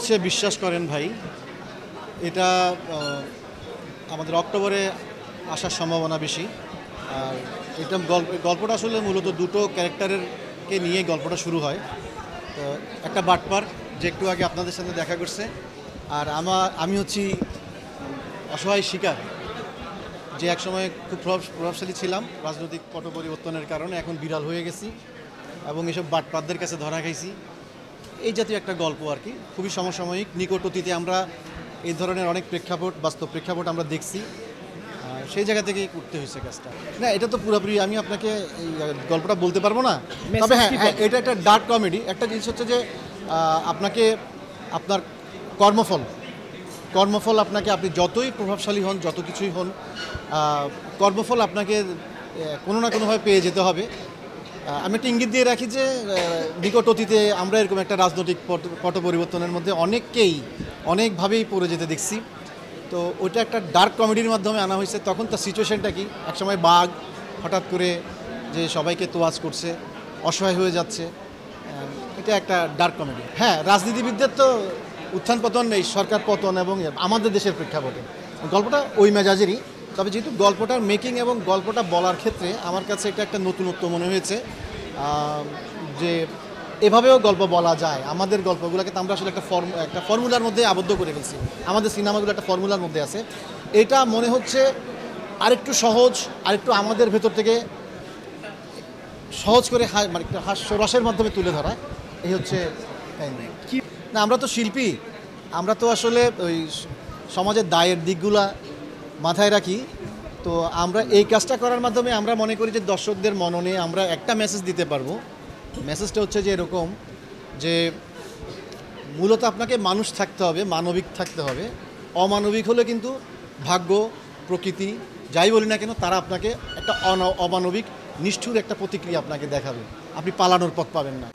হচ্ছে বিশ্বাস করেন ভাই, এটা আমাদের অক্টোবরে আসার সম্ভাবনা বেশি। আর এটা গল্পটা আসলে মূলত দুটো ক্যারেক্টারেরকে নিয়ে গল্পটা শুরু হয়। তো একটা বাটপার যে একটু আগে আপনাদের সাথে দেখা করছে, আর আমি হচ্ছি অসহায় শিকার, যে একসময় খুব প্রভাবশালী ছিলাম রাজনৈতিক পট পরিবর্তনের কারণে, এখন বিড়াল হয়ে গেছি এবং এসব বাটপারদের কাছে ধরা খাইছি। এই জাতীয় একটা গল্প আর কি, খুবই সমসাময়িক। নিকট অতীতে আমরা এই ধরনের অনেক বাস্তব প্রেক্ষাপট আমরা দেখছি, সেই জায়গা থেকেই করতে হয়েছে কাজটা। না, এটা তো পুরোপুরি আমি আপনাকে এই গল্পটা বলতে পারবো না, তবে হ্যাঁ এটা একটা ডার্ক কমেডি। একটা জিনিস হচ্ছে যে আপনাকে আপনার কর্মফল আপনাকে, আপনি যতই প্রভাবশালী হন, যত কিছুই হন, কর্মফল আপনাকে কোনো না কোনোভাবে পেয়ে যেতে হবে। আমি একটা ইঙ্গিত দিয়ে রাখি যে নিকট অতীতে আমরা এরকম একটা রাজনৈতিক পট পরিবর্তনের মধ্যে অনেককেই অনেকভাবেই পড়ে যেতে দেখছি। তো ওইটা একটা ডার্ক কমেডির মাধ্যমে আনা হয়েছে। তখন তার সিচুয়েশানটা কি, একসময় বাঘ হঠাৎ করে যে সবাইকে তোয়াজ করছে, অসহায় হয়ে যাচ্ছে, এটা একটা ডার্ক কমেডি। হ্যাঁ, রাজনীতিবিদদের তো উত্থান পতন, এই সরকার পতন এবং আমাদের দেশের প্রেক্ষাপটে গল্পটা ওই মেজাজেরই। তবে যেহেতু গল্পটার মেকিং এবং গল্পটা বলার ক্ষেত্রে আমার কাছে এটা একটা নতুনত্ব মনে হয়েছে, যে এভাবেও গল্প বলা যায়। আমাদের গল্পগুলোকে তো আমরা আসলে একটা ফর্মুলার মধ্যে আবদ্ধ করে ফেলছি, আমাদের সিনেমাগুলো একটা ফর্মুলার মধ্যে আছে। এটা মনে হচ্ছে আরেকটু সহজ, আরেকটু আমাদের ভেতর থেকে সহজ করে মানে একটা হাস্যরসের মাধ্যমে তুলে ধরা। এই হচ্ছে না, আমরা তো শিল্পী, আমরা তো আসলে ওই সমাজের দায়ের দিকগুলা মাথায় রাখি। তো আমরা এই কাজটা করার মাধ্যমে আমরা মনে করি যে দর্শকদের মননে আমরা একটা মেসেজ দিতে পারবো। মেসেজটা হচ্ছে যে এরকম, যে মূলত আপনাকে মানুষ থাকতে হবে, মানবিক থাকতে হবে। অমানবিক হলে কিন্তু ভাগ্য, প্রকৃতি যাই বলি না কেন, তারা আপনাকে একটা অমানবিক নিষ্ঠুর একটা প্রতিক্রিয়া আপনাকে দেখাবে, আপনি পালানোর পথ পাবেন না।